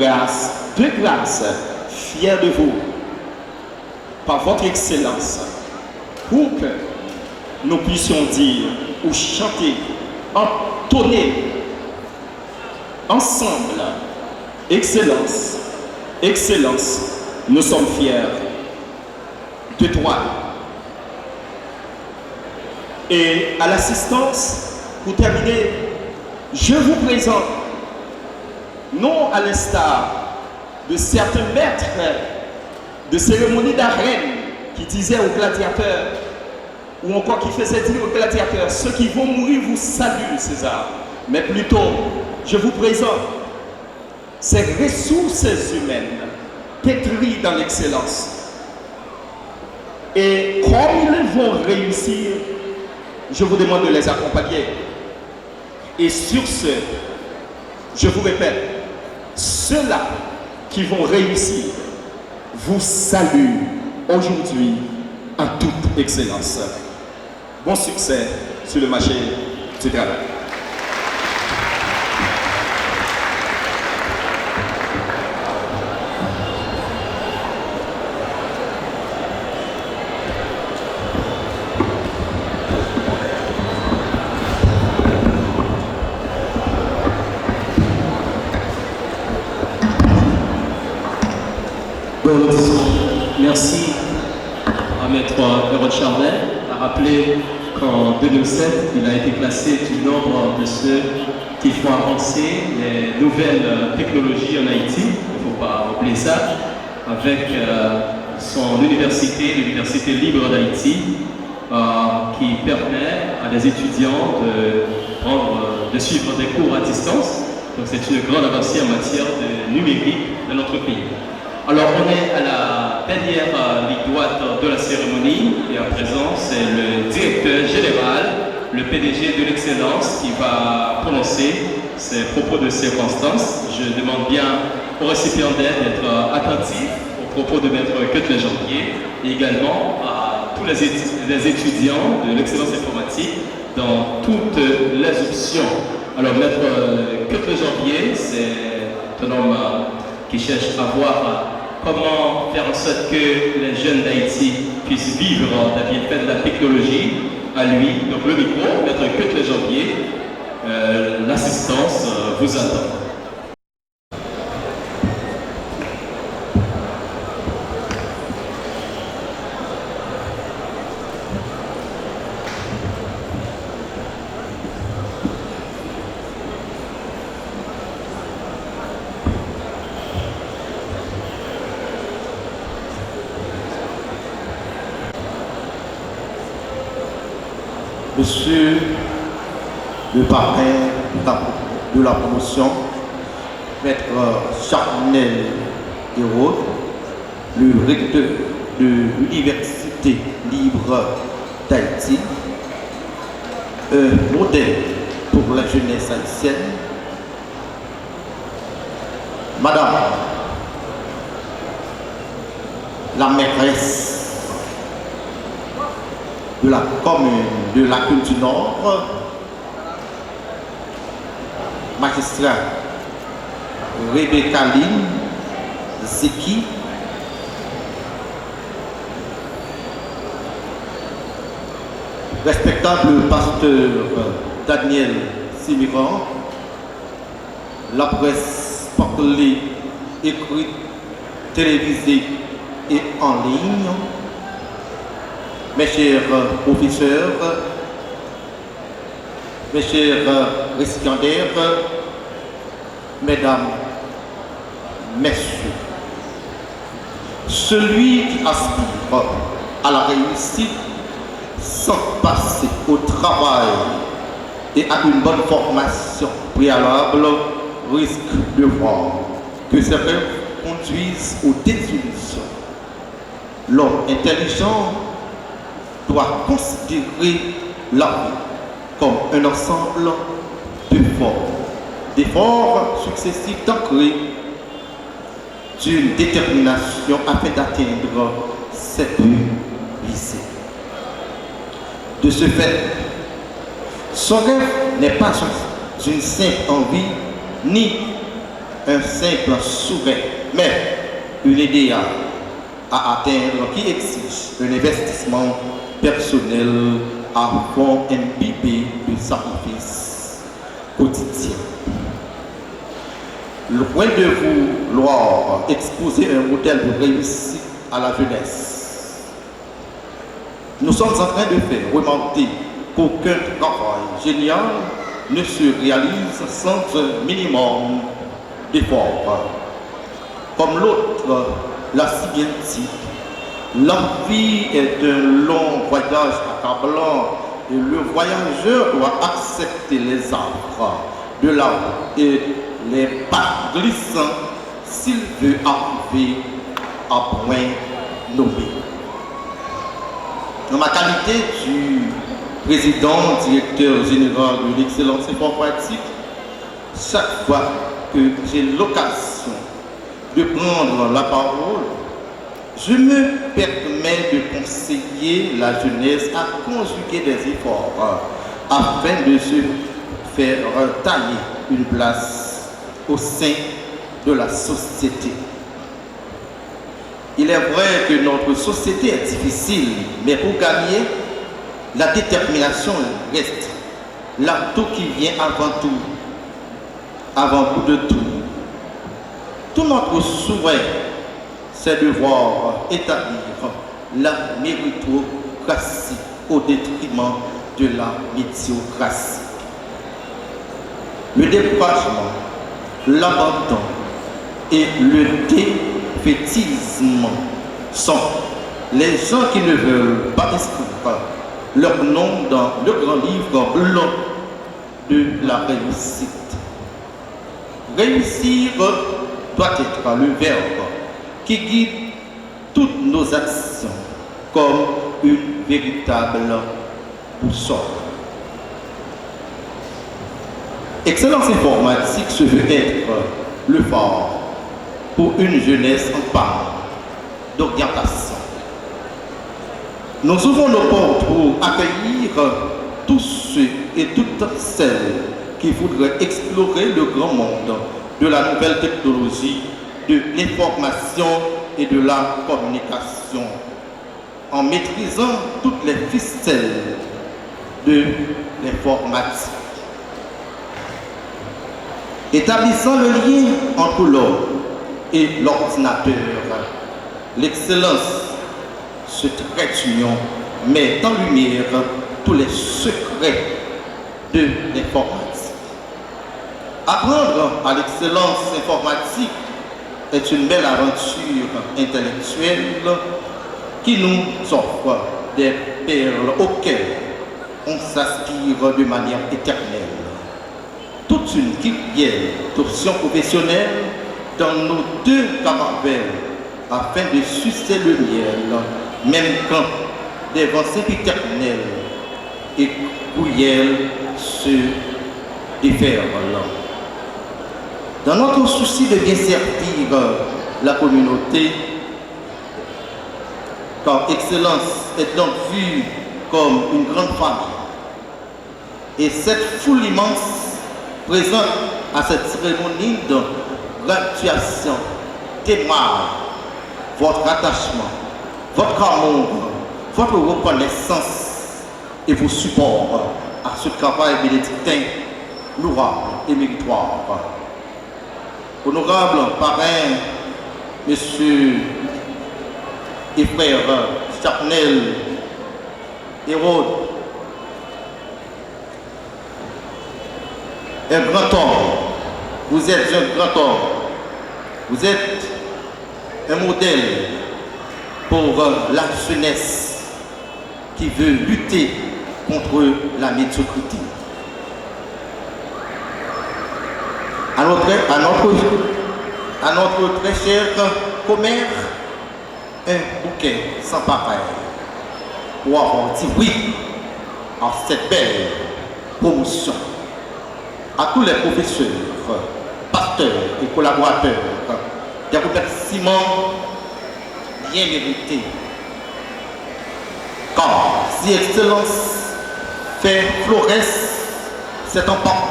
de grâce, fiers de vous, par votre excellence, pour que nous puissions dire ou chanter, entonner ensemble, excellence, excellence, nous sommes fiers de toi. Et à l'assistance, pour terminer, je vous présente, non à l'instar de certains maîtres de cérémonie d'arène qui disaient aux gladiateurs, ou encore qui faisaient dire aux gladiateurs, ceux qui vont mourir vous saluent, César. Mais plutôt, je vous présente ces ressources humaines pétries dans l'excellence. Et comme ils vont réussir, je vous demande de les accompagner. Et sur ce, je vous répète, ceux-là qui vont réussir vous saluent aujourd'hui en toute excellence. Bon succès sur le marché du travail. Merci à Maître Hérode Charvet à rappeler qu'en 2007, il a été classé du nombre de ceux qui font avancer les nouvelles technologies en Haïti. Il ne faut pas oublier ça, avec son université, l'Université libre d'Haïti, qui permet à des étudiants de suivre des cours à distance. Donc c'est une grande avancée en matière de numérique dans notre pays. Alors on est à la dernière ligne droite de la cérémonie et à présent c'est le directeur général, le PDG de l'excellence qui va prononcer ses propos de circonstance. Je demande bien aux récipiendaires d'être attentifs aux propos de Maître Quetelet-Janvier et également à tous les étudiants de l'excellence informatique dans toutes les options. Alors Maître Quetelet-Janvier, c'est un homme qui cherche à voir comment faire en sorte que les jeunes d'Haïti puissent vivre des bienfaits de la technologie. À lui, donc le micro, Maître Quetelet-Janvier, l'assistance vous attend. Monsieur le parrain de la promotion, Maître Charnel Hérode, le recteur de l'Université libre d'Haïti, un modèle pour la jeunesse haïtienne, Madame la mairesse de la commune de la Côte du Nord, magistrat Rebecca Lynn Zeki, respectable pasteur Daniel Simiran, la presse parlée, écrite, télévisée et en ligne, mes chers professeurs, mes chers récipiendaires, mesdames, messieurs, celui qui aspire à la réussite sans passer au travail et à une bonne formation préalable risque de voir que ces rêves conduisent aux désillusions. L'homme intelligent doit considérer la vie comme un ensemble d'efforts successifs ancrés d'une détermination afin d'atteindre ses buts visés. De ce fait, son rêve n'est pas une simple envie ni un simple souhait, mais une idée à atteindre qui exige un investissement personnel à fond imbibé de sacrifice quotidien. Loin de vouloir exposer un modèle de réussite à la jeunesse, nous sommes en train de faire remonter qu'aucun travail génial ne se réalise sans un minimum d'effort. Comme l'autre l'a si bien dit, la vie est un long voyage accablant et le voyageur doit accepter les arbres de la route et les pas glissants s'il veut arriver à point nommé. Dans ma qualité du président, directeur général de l'excellence informatique, chaque fois que j'ai l'occasion de prendre la parole, je me permets de conseiller la jeunesse à conjuguer des efforts afin de se faire tailler une place au sein de la société. Il est vrai que notre société est difficile, mais pour gagner, la détermination reste l'atout qui vient avant tout de tout. Tout notre souhait, c'est de voir établir la méritocratie au détriment de la médiocratie. Le découragement, l'abandon et le défaitisme sont les gens qui ne veulent pas inscrire leur nom dans le grand livre blanc de la réussite. Réussir doit être le verbe qui guide toutes nos actions comme une véritable boussole. Excellence informatique se veut être le phare pour une jeunesse en panne d'orientation. Nous ouvrons nos portes pour accueillir tous ceux et toutes celles qui voudraient explorer le grand monde de la nouvelle technologie, de l'information et de la communication, en maîtrisant toutes les ficelles de l'informatique. Établissant le lien entre l'homme et l'ordinateur, l'excellence, ce trait d'union, met en lumière tous les secrets de l'informatique. Apprendre à l'excellence informatique est une belle aventure intellectuelle qui nous offre des perles auxquelles on s'aspire de manière éternelle. Toute une guerrière d'options professionnelles dans nos deux caravelles afin de sucer le miel, même quand des vents sempiternels et cruels se déferlent. Dans notre souci de bien servir la communauté, car excellence est donc vue comme une grande famille, et cette foule immense présente à cette cérémonie de graduation témoigne votre attachement, votre amour, votre reconnaissance et vos supports à ce travail bénédictin, louable et méritoire. Honorable parrain, Monsieur et frère Charnel Hérode, un grand homme, vous êtes un grand homme, vous êtes un modèle pour la jeunesse qui veut lutter contre la médiocrité. À notre très cher commère, un bouquet sans pareil pour avoir dit oui à cette belle promotion. À tous les professeurs, pasteurs et collaborateurs, des remerciements bien mérités. Car si excellence fait florès, c'est en partie